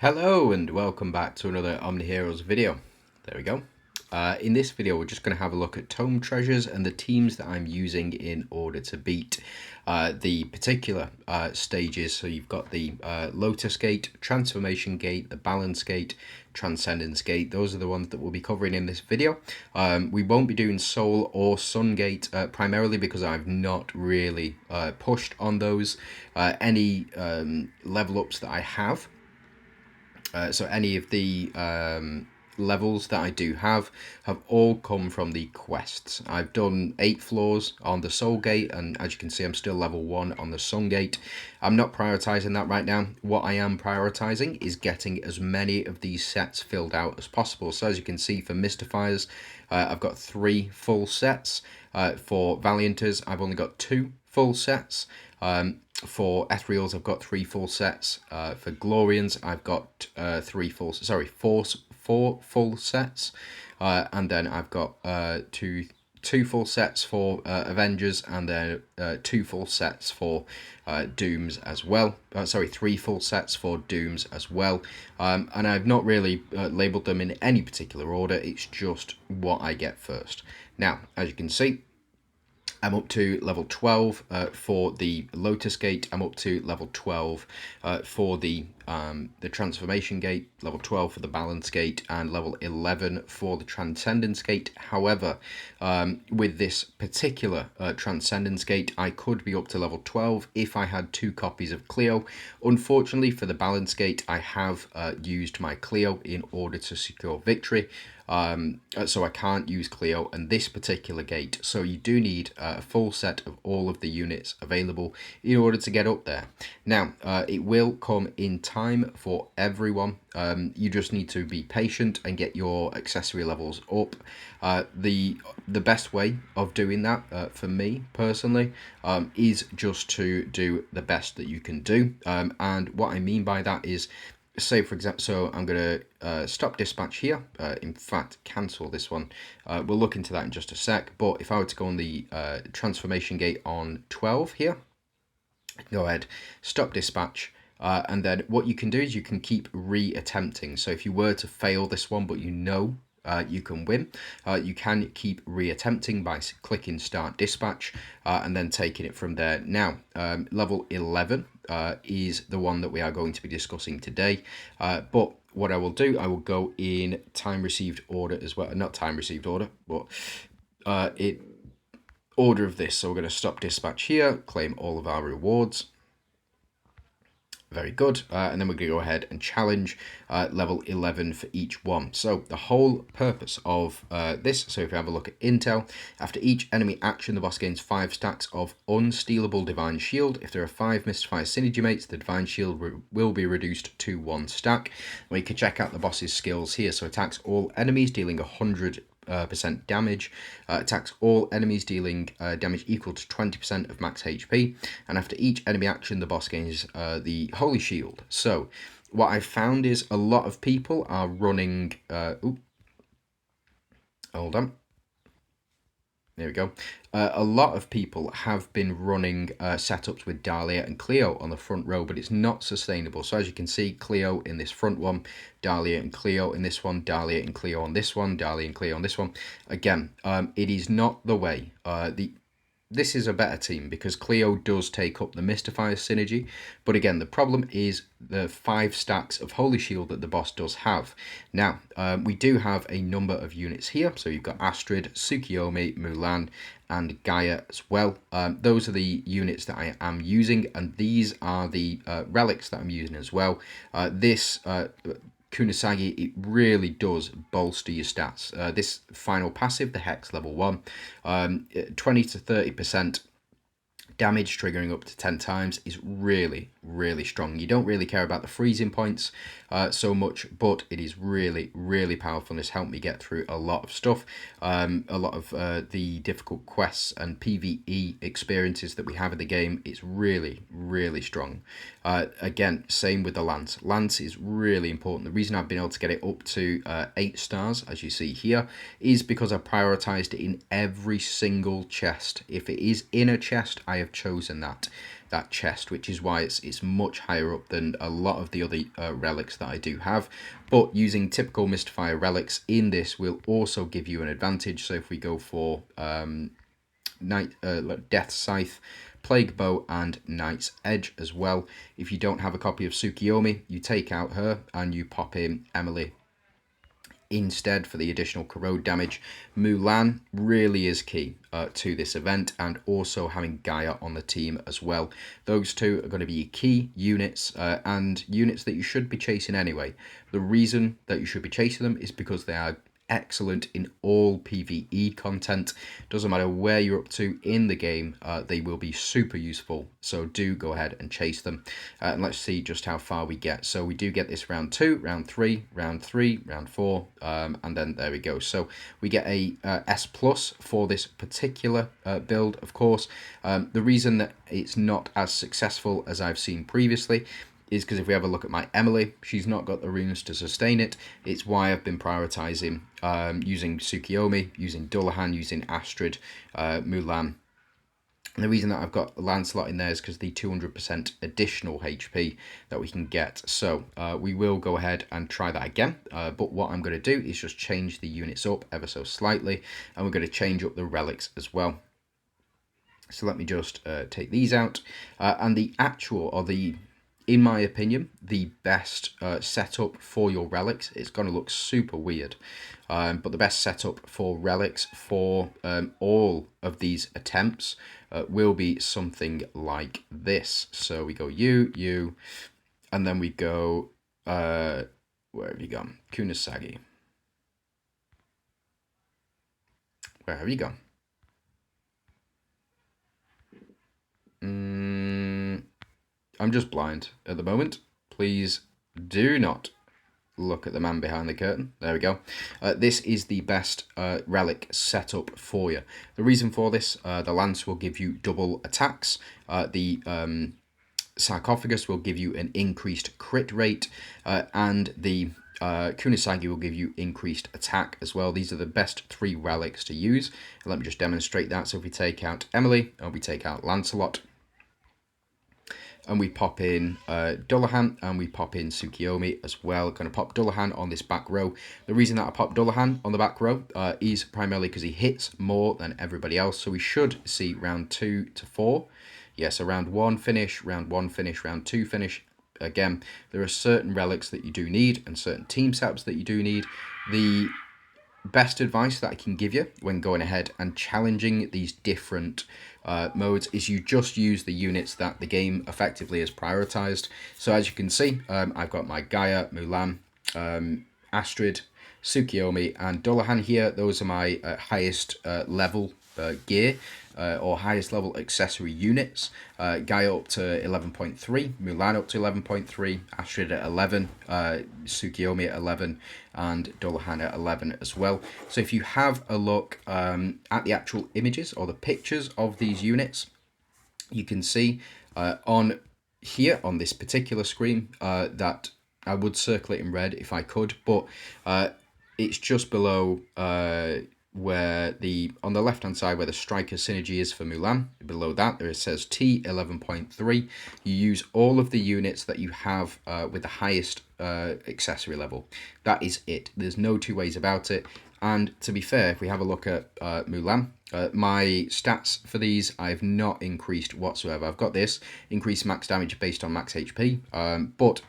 Hello and welcome back to another OMNIHEROES video. There we go. In this video we're just going to have a look at tome treasures and the teams that I'm using in order to beat the particular stages. So you've got the Lotus Gate, Transformation Gate, the Balance Gate, Transcendence Gate. Those are the ones that we'll be covering in this video. We won't be doing Soul or Sun Gate primarily because I've not really pushed on those. Any level ups that I have, so any of the levels that I do have all come from the quests. I've done 8 floors on the Soul Gate, and as you can see I'm still level 1 on the Sun Gate. I'm not prioritizing that right now. What I am prioritizing is getting as many of these sets filled out as possible. So as you can see for Mystifiers, I've got 3 full sets. For Valianters I've only got 2 full sets. For Ethereals I've got 3 full sets. For Glorians I've got 4 full sets. And then I've got two full sets for Avengers, and then 2 full sets for Dooms as well. 3 full sets for Dooms as well. And I've not really labelled them in any particular order. It's just what I get first. Now, as you can see, I'm up to level 12 for the Lotus Gate. I'm up to level 12 for the Transformation Gate, level 12 for the Balance Gate, and level 11 for the Transcendence Gate. However, with this particular Transcendence Gate, I could be up to level 12 if I had 2 copies of Cleo. Unfortunately, for the Balance Gate, I have used my Cleo in order to secure victory. So I can't use Cleo in this particular gate. So you do need a full set of all of the units available in order to get up there. Now, it will come in time for everyone. You just need to be patient and get your accessory levels up. The best way of doing that, for me personally, is just to do the best that you can do. And what I mean by that is, say for example, so I'm going to stop dispatch here, in fact cancel this one. We'll look into that in just a sec, but if I were to go on the Transformation Gate on 12 here, go ahead, stop dispatch, and then what you can do is you can keep re-attempting. So if you were to fail this one but you know you can win, you can keep re-attempting by clicking start dispatch and then taking it from there. Now, level 11 is the one that we are going to be discussing today, but what I will do, I will go in time received order as well. Not time received order, but order of this. So we're going to stop dispatch here, claim all of our rewards. Very good. And then we're going to go ahead and challenge level 11 for each one. So the whole purpose of this, so if you have a look at intel, after each enemy action, the boss gains 5 stacks of unstealable Divine Shield. If there are 5 Mystifier Synergy mates, the Divine Shield will be reduced to 1 stack. We can check out the boss's skills here. So attacks all enemies, dealing 100% damage, attacks all enemies dealing damage equal to 20% of max HP, and after each enemy action the boss gains the Holy Shield. So what I found is a lot of people are running hold on, there we go. A lot of people have been running setups with Dahlia and Cleo on the front row, but it's not sustainable. So as you can see, Cleo in this front one, Dahlia and Cleo in this one, Dahlia and Cleo on this one, Dahlia and Cleo on this one. Again, it is not the way. This is a better team because Cleo does take up the Mystifier synergy, but again, the problem is the 5 stacks of Holy Shield that the boss does have. Now, we do have a number of units here, so you've got Astrid, Tsukiyomi, Mulan, and Gaia as well. Those are the units that I am using, and these are the relics that I'm using as well. This Kunasagi, it really does bolster your stats. This final passive, the Hex level 1, 20 to 30% damage triggering up to 10 times is really, really strong. You don't really care about the freezing points so much, but it is really, really powerful, and it's helped me get through a lot of stuff. A lot of the difficult quests and PvE experiences that we have in the game, it's really, really strong. Again, same with the Lance. Lance is really important. The reason I've been able to get it up to 8 stars, as you see here, is because I prioritized it in every single chest. If it is in a chest, I have chosen that. that chest, which is why it's much higher up than a lot of the other relics that I do have. But using typical Mystifier relics in this will also give you an advantage. So if we go for Death Scythe, Plague Bow, and Knight's Edge as well, if you don't have a copy of Tsukiyomi, you take out her and you pop in Emily instead for the additional corrode damage. Mulan really is key to this event, and also having Gaia on the team as well. Those two are going to be your key units, and units that you should be chasing anyway. The reason that you should be chasing them is because they are excellent in all PvE content. Doesn't matter where you're up to in the game, they will be super useful, so do go ahead and chase them. And let's see just how far we get. So we do get this round 2, round 3, round 3, round 4, and then there we go. So we get a S plus for this particular build, of course. The reason that it's not as successful as I've seen previously is because if we have a look at my Emily, she's not got the runes to sustain it. It's why I've been prioritizing using Tsukiyomi, using Dullahan, using Astrid, Mulan. And the reason that I've got Lancelot in there is because the 200% additional HP that we can get. So we will go ahead and try that again. But what I'm going to do is just change the units up ever so slightly. And we're going to change up the relics as well. So let me just take these out. And the actual, or the, in my opinion, the best setup for your relics, it's going to look super weird, but the best setup for relics for all of these attempts will be something like this. So we go you, and then we go, where have you gone? Kunasagi. Where have you gone? I'm just blind at the moment. Please do not look at the man behind the curtain. There we go. This is the best relic setup for you. The reason for this, the lance will give you double attacks. The sarcophagus will give you an increased crit rate, and the Kunasagi will give you increased attack as well. These are the best 3 relics to use. Let me just demonstrate that. So if we take out Emily, and we take out Lancelot, and we pop in Dullahan, and we pop in Tsukiyomi as well. Going to pop Dullahan on this back row. The reason that I pop Dullahan on the back row is primarily because he hits more than everybody else. So we should see round 2 to 4. Yes, so round 1 finish, round 1 finish, round 2 finish. Again, there are certain relics that you do need and certain team setups that you do need. The best advice that I can give you when going ahead and challenging these different modes is you just use the units that the game effectively has prioritized. So as you can see, I've got my Gaia, Mulan, Astrid, Tsukiyomi, and Dullahan here. Those are my highest level gear or highest level accessory units. Gaia up to 11.3, Mulan up to 11.3, Astrid at 11, Tsukiyomi at 11, and Dullahan at 11 as well. So if you have a look at the actual images or the pictures of these units, you can see on here on this particular screen that I would circle it in red if I could, but it's just below where on the left hand side where the striker synergy is for Mulan. Below that there it says T11.3. You use all of the units that you have with the highest accessory level. That is it. There's no two ways about it. And to be fair, if we have a look at Mulan, my stats for these I've not increased whatsoever. I've got this increased max damage based on max HP, but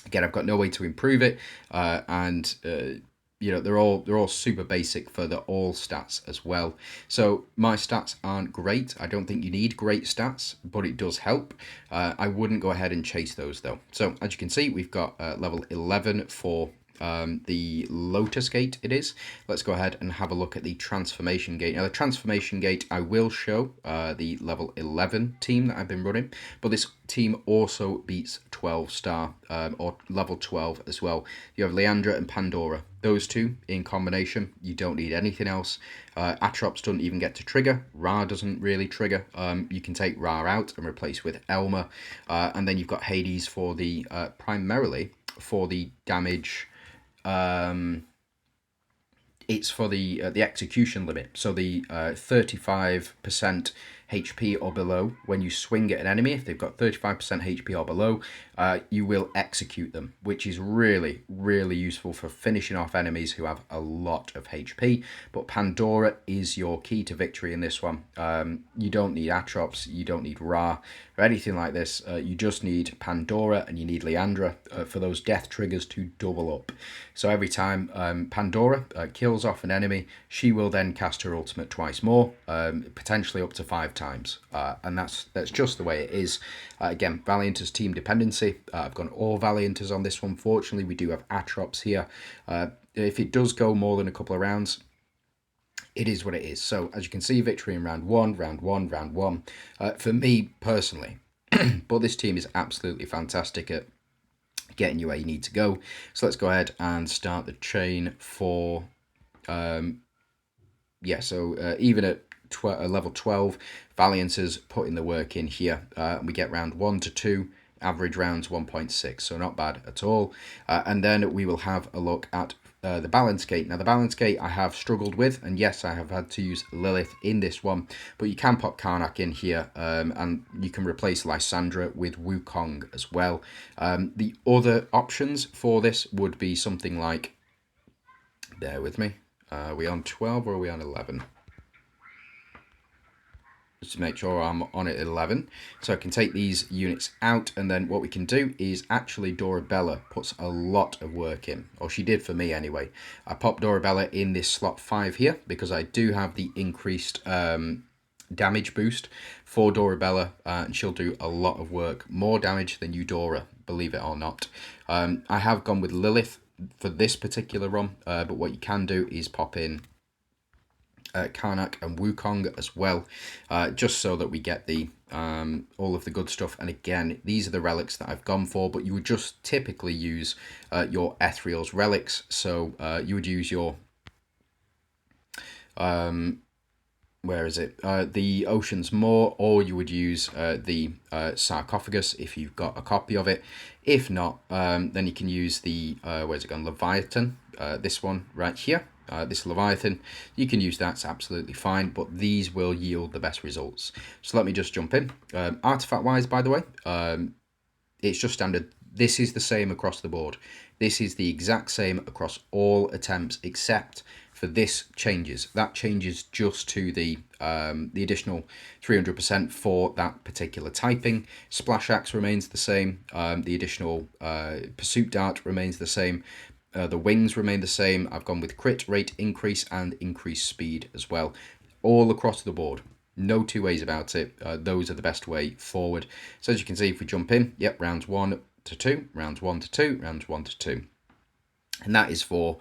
again, I've got no way to improve it, and you know, they're all super basic for the all stats as well. So my stats aren't great. I don't think you need great stats, but it does help. I wouldn't go ahead and chase those though. So as you can see, we've got level 11 for the Lotus Gate it is. Let's go ahead and have a look at the Transformation Gate. Now the Transformation Gate, I will show the level 11 team that I've been running, but this team also beats 12 star or level 12 as well. You have Leandra and Pandora. Those two in combination, you don't need anything else. Atrops doesn't even get to trigger. Ra doesn't really trigger. You can take Ra out and replace with Elma. And then you've got Hades for the, primarily for the damage. It's for the execution limit. So the 35% HP or below, when you swing at an enemy, if they've got 35% HP or below, you will execute them, which is really, really useful for finishing off enemies who have a lot of HP. But Pandora is your key to victory in this one. You don't need Atrops, you don't need Ra, or anything like this. You just need Pandora and you need Leandra for those death triggers to double up. So every time Pandora kills off an enemy, she will then cast her ultimate twice more, potentially up to 5 times. And that's just the way it is. Again, Valiant's team dependency. I've gone all Valiant's on this one. Fortunately, we do have Atrops here. If it does go more than a couple of rounds, it is what it is. So as you can see, victory in round one. For me personally, but this team is absolutely fantastic at getting you where you need to go. So let's go ahead and start the chain for even at level 12, Valiant's putting the work in here. We get round 1 to 2, average rounds 1.6, so not bad at all. And then we will have a look at the Balance Gate. Now the Balance Gate I have struggled with, and yes, I have had to use Lilith in this one, but you can pop Karnak in here, and you can replace Lysandra with Wukong as well. The other options for this would be something like, bear with me, are we on 12 or are we on 11? Just to make sure I'm on it at 11. So I can take these units out, and then what we can do is actually Dorabella puts a lot of work in, or she did for me anyway. I popped Dorabella in this slot 5 here because I do have the increased damage boost for Dorabella, and she'll do a lot of work, more damage than Eudora, believe it or not. I have gone with Lilith for this particular run, but what you can do is pop in Karnak and Wukong as well, just so that we get the all of the good stuff. And again, these are the relics that I've gone for, but you would just typically use your Ethereal's relics. So you would use your where is it? The Ocean's Maw, or you would use the Sarcophagus if you've got a copy of it. If not, then you can use the where's it gone? Leviathan. This one right here. This Leviathan, you can use that, it's absolutely fine, but these will yield the best results. So let me just jump in. Artifact wise, by the way, it's just standard. This is the same across the board. This is the exact same across all attempts, except for this changes. That changes just to the additional 300% for that particular typing. Splash Axe remains the same. The additional Pursuit Dart remains the same. The wings remain the same. I've gone with crit rate increase and increased speed as well. All across the board. No two ways about it. Those are the best way forward. So as you can see, if we jump in, yep, rounds 1 to 2, rounds 1 to 2, rounds 1 to 2. And that is for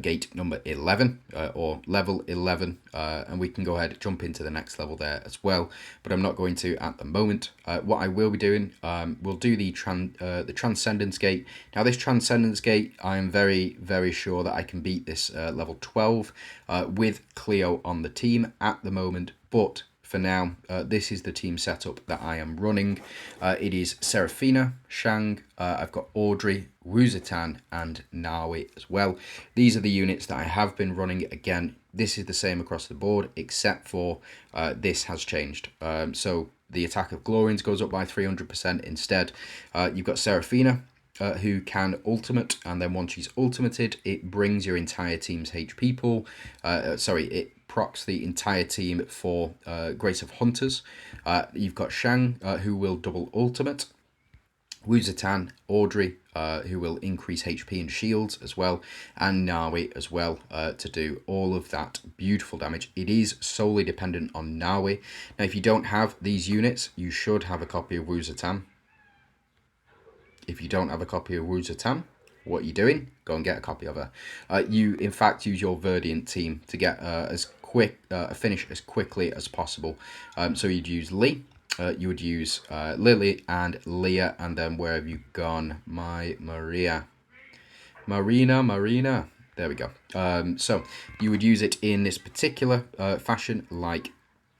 gate number 11, or level 11, and we can go ahead and jump into the next level there as well, but I'm not going to at the moment. What I will be doing, we'll do the Transcendence Gate. Now this Transcendence Gate, I am very, very sure that I can beat this level 12 with Cleo on the team at the moment, but for now, this is the team setup that I am running. It is Seraphina, Shang, I've got Audrey, Wuzatan, and Nawi as well. These are the units that I have been running. Again, this is the same across the board, except for this has changed. So the attack of Glorians goes up by 300% instead. You've got Seraphina, who can ultimate, and then once she's ultimated, it brings your entire team's HP pool. It procs the entire team for Grace of Hunters. You've got Shang, who will double ultimate. Wuzatan, Audrey, who will increase HP and shields as well, and Nawi as well, to do all of that beautiful damage. It is solely dependent on Nawi. Now, if you don't have these units, you should have a copy of Wuzatan. If you don't have a copy of Wuzatan, what are you doing? Go and get a copy of her. You, in fact, use your Verdiant team to get a finish as quickly as possible. So you'd use Lee, you would use Lily and Leah, and then where have you gone? Marina. There we go. So you would use it in this particular fashion, like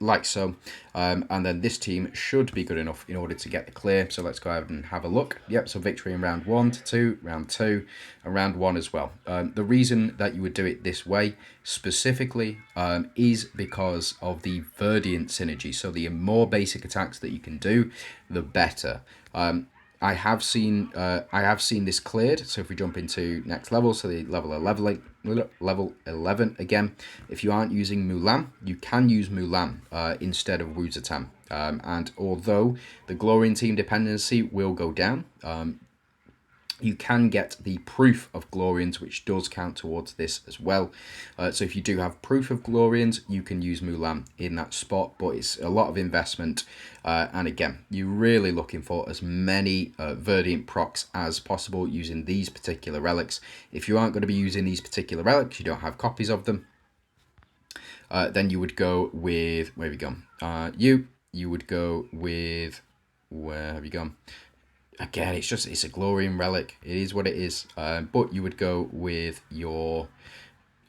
like so. And then this team should be good enough in order to get the clear. So let's go ahead and have a look. Yep, so victory in round 1 to 2, round 2, and round 1 as well. The reason that you would do it this way specifically is because of the Verdiant synergy. So the more basic attacks that you can do, the better. I have seen this cleared. So if we jump into next level, so the level 11 again, if you aren't using Mulan, you can use Mulan instead of Wu Zetian. And although the Glorian team dependency will go down, you can get the proof of Glorians, which does count towards this as well. So if you do have proof of Glorians, you can use Mulan in that spot, but it's a lot of investment. And again, you're really looking for as many Verdiant procs as possible using these particular relics. If you aren't going to be using these particular relics, you don't have copies of them, then you would go with, where have you gone? You would go with, where have you gone? Again, it's a Glorian relic. It is what it is. But you would go with your...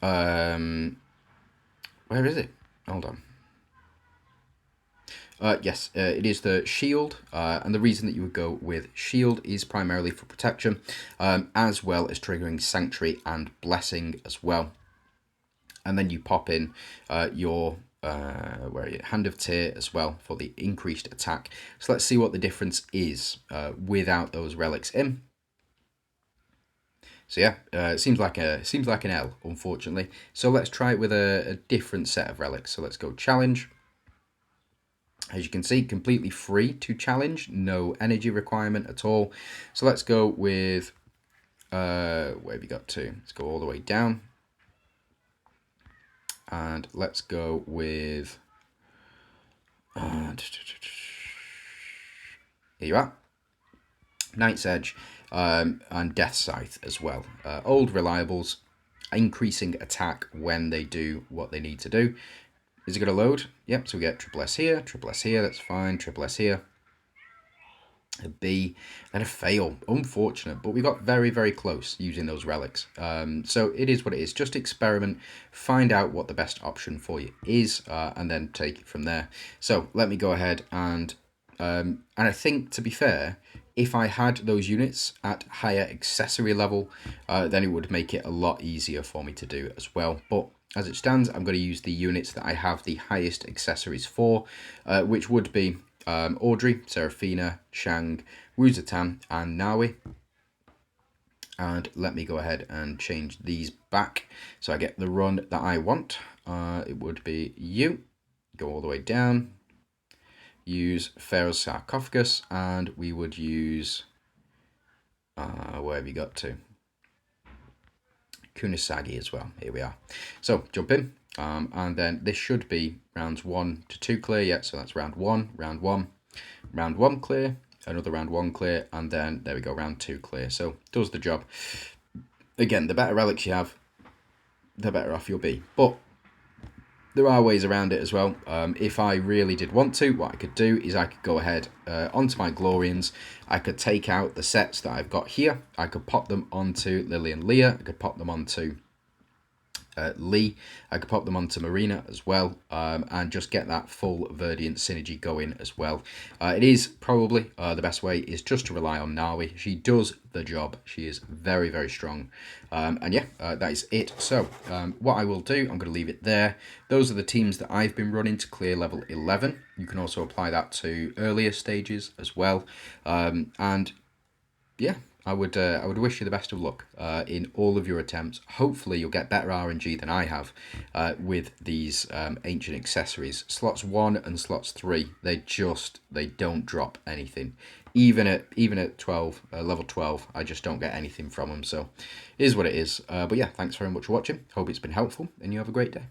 where is it? Hold on. Yes, it is the shield. And the reason that you would go with shield is primarily for protection, as well as triggering sanctuary and blessing as well. And then you pop in your... where are you? Hand of Tyr as well for the increased attack. So let's see what the difference is without those relics in. So yeah, it seems like an L, unfortunately. So let's try it with a different set of relics. So let's go challenge. As you can see, completely free to challenge, no energy requirement at all. So let's go with where have you got to? Let's go all the way down. And let's go with, here you are, Knight's Edge and Death Scythe as well. Old reliables, increasing attack when they do what they need to do. Is it going to load? Yep, so we get triple S here, that's fine, triple S here. A B, then a fail. Unfortunate, but we got very, very close using those relics. So it is what it is. Just experiment, find out what the best option for you is, and then take it from there. So let me go ahead and I think, to be fair, if I had those units at higher accessory level, then it would make it a lot easier for me to do as well. But as it stands, I'm going to use the units that I have the highest accessories for, which would be Audrey, Seraphina, Shang, Wu Zetian, and Nawi. And let me go ahead and change these back so I get the run that I want. It would be you, go all the way down, use Pharaoh's Sarcophagus, and we would use, where have you got to? Kunisagi as well. Here we are. So jump in, and then this should be rounds 1 to 2 clear. Yeah, so that's round 1, round 1 clear, another round 1 clear, and then there we go, round 2 clear. So does the job. Again, the better relics you have, the better off you'll be. But there are ways around it as well. If I really did want to, what I could do is I could go ahead onto my Glorians. I could take out the sets that I've got here. I could pop them onto Lily and Leah. I could pop them onto Lee. I could pop them onto Marina as well, and just get that full Verdiant synergy going as well. It is probably the best way is just to rely on Nawi. She does the job. She is very, very strong. And yeah, that is it. So what I will do, I'm going to leave it there. Those are the teams that I've been running to clear level 11. You can also apply that to earlier stages as well. And yeah, I would wish you the best of luck in all of your attempts. Hopefully you'll get better RNG than I have with these ancient accessories. Slots 1 and slots 3, they don't drop anything. Even at 12, level 12, I just don't get anything from them. So it is what it is. But yeah, thanks very much for watching. Hope it's been helpful, and you have a great day.